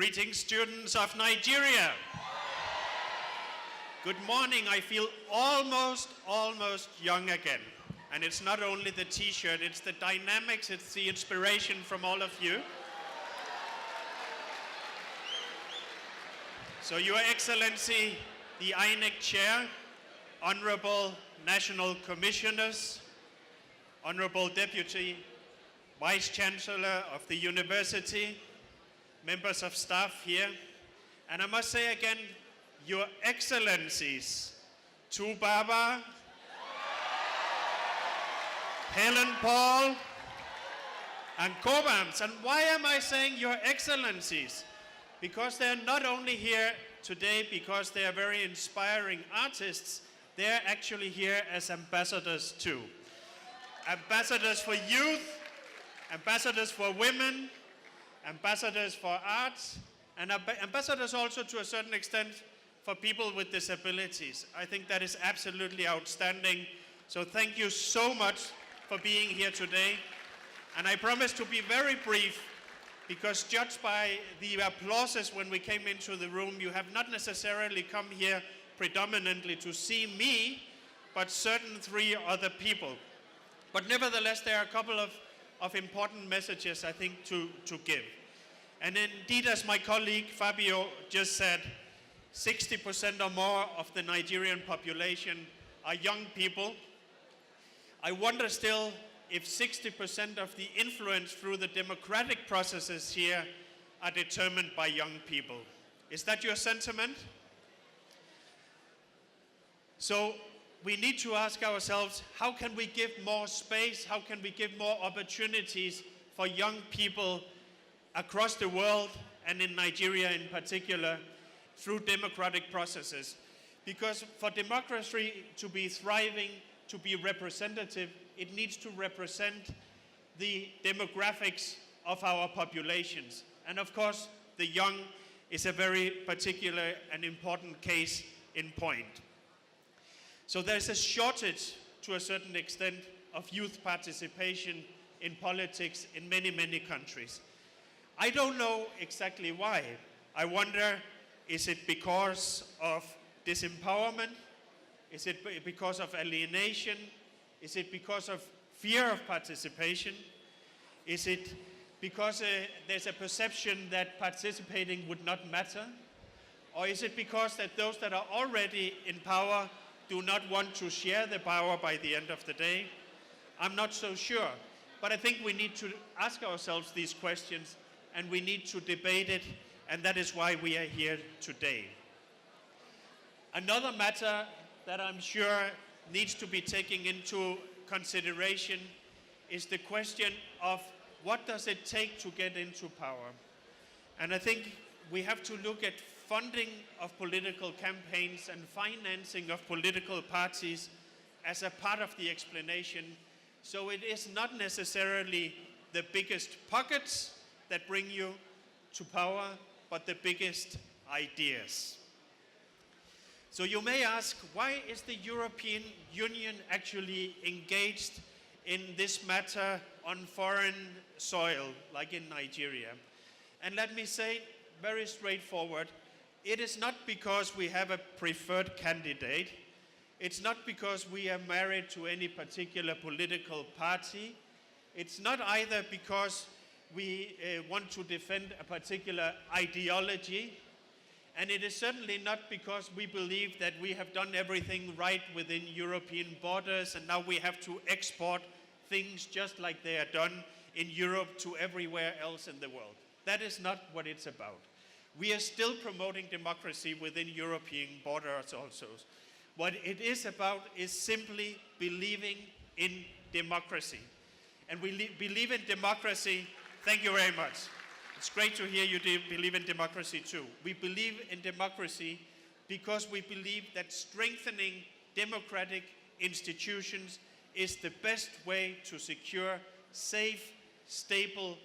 Greetings, students of Nigeria. Good morning. I feel almost young again. And it's not only the t-shirt, it's the dynamics, it's the inspiration from all of you. So Your Excellency, the INEC Chair, Honorable National Commissioners, Honorable Deputy Vice Chancellor of the University, members of staff here, and I must say again, Your Excellencies, Tu Baba, Helen Paul, and Kobams. And why am I saying Your Excellencies? Because they're not only here today because they are very inspiring artists, they're actually here as ambassadors too. Ambassadors for youth, ambassadors for women, ambassadors for arts, and ambassadors also to a certain extent for people with disabilities. I think that is absolutely outstanding. So thank you so much for being here today. And I promise to be very brief, because judged by the applauses when we came into the room, you have not necessarily come here predominantly to see me, but certain three other people. But nevertheless, there are a couple of important messages, I think, to give. And indeed, as my colleague Fabio just said, 60% or more of the Nigerian population are young people. I wonder still if 60% of the influence through the democratic processes here are determined by young people. Is that your sentiment? So we need to ask ourselves, how can we give more space? How can we give more opportunities for young people across the world and in Nigeria in particular through democratic processes? Because for democracy to be thriving, to be representative, it needs to represent the demographics of our populations. And of course, the young is a very particular and important case in point. So there's a shortage, to a certain extent, of youth participation in politics in many countries. I don't know exactly why. I wonder, is it because of disempowerment? Is it because of alienation? Is it because of fear of participation? Is it because there's a perception that participating would not matter? Or is it because that those that are already in power do not want to share the power by the end of the day? I'm not so sure. But I think we need to ask ourselves these questions, and we need to debate it, and that is why we are here today. Another matter that I'm sure needs to be taken into consideration is the question of what does it take to get into power? And I think we have to look at funding of political campaigns and financing of political parties as a part of the explanation. So it is not necessarily the biggest pockets that bring you to power, but the biggest ideas. So you may ask, why is the European Union actually engaged in this matter on foreign soil, like in Nigeria? And let me say, very straightforward, it is not because we have a preferred candidate. It's not because we are married to any particular political party. It's not either because we want to defend a particular ideology. And it is certainly not because we believe that we have done everything right within European borders and now we have to export things just like they are done in Europe to everywhere else in the world. That is not what it's about. We are still promoting democracy within European borders also. What it is about is simply believing in democracy. And we believe in democracy. Thank you very much. It's great to hear you believe in democracy too. We believe in democracy because we believe that strengthening democratic institutions is the best way to secure safe, stable,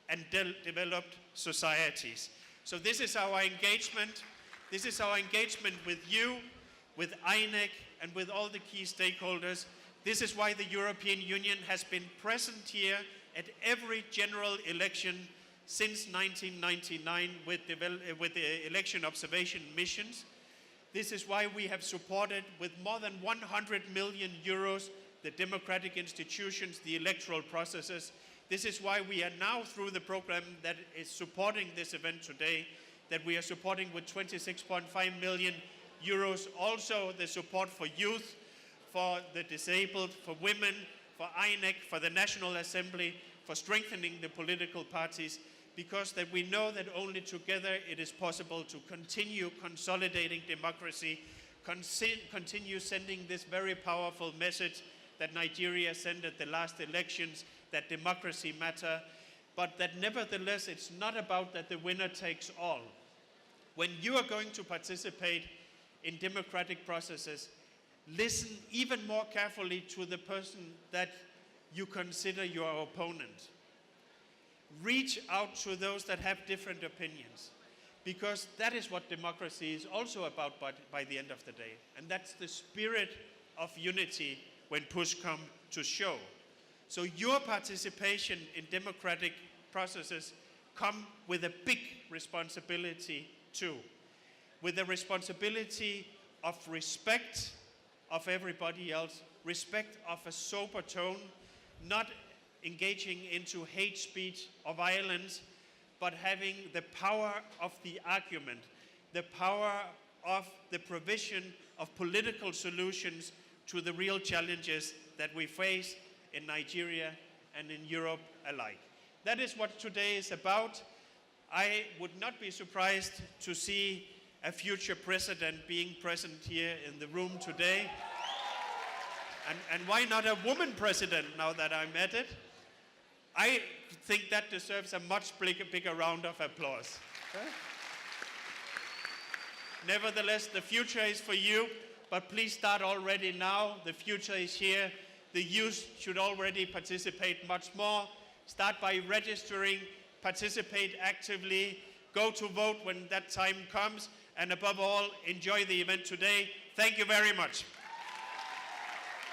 and developed societies. So this is our engagement. This is our engagement with you, with INEC, and with all the key stakeholders. This is why the European Union has been present here at every general election since 1999 with the election observation missions. This is why we have supported with more than 100 million euros the democratic institutions, the electoral processes. This is why we are now, through the program that is supporting this event today, that we are supporting with 26.5 million euros, also the support for youth, for the disabled, for women, for INEC, for the National Assembly, for strengthening the political parties, because that we know that only together it is possible to continue consolidating democracy, continue sending this very powerful message that Nigeria sent at the last elections, that democracy matters, but that nevertheless it's not about that the winner takes all. When you are going to participate in democratic processes, listen even more carefully to the person that you consider your opponent. Reach out to those that have different opinions, because that is what democracy is also about by the end of the day. And that's the spirit of unity when push comes to shove. So your participation in democratic processes come with a big responsibility too, with the responsibility of respect of everybody else, respect of a sober tone, not engaging into hate speech or violence, but having the power of the argument, the power of the provision of political solutions to the real challenges that we face in Nigeria and in Europe alike. That is what today is about. I would not be surprised to see a future president being present here in the room today. And why not a woman president now that I'm at it? I think that deserves a much bigger round of applause. Okay? Nevertheless, the future is for you, but please start already now. The future is here. The youth should already participate much more. Start by registering, participate actively, go to vote when that time comes, and above all, enjoy the event today. Thank you very much.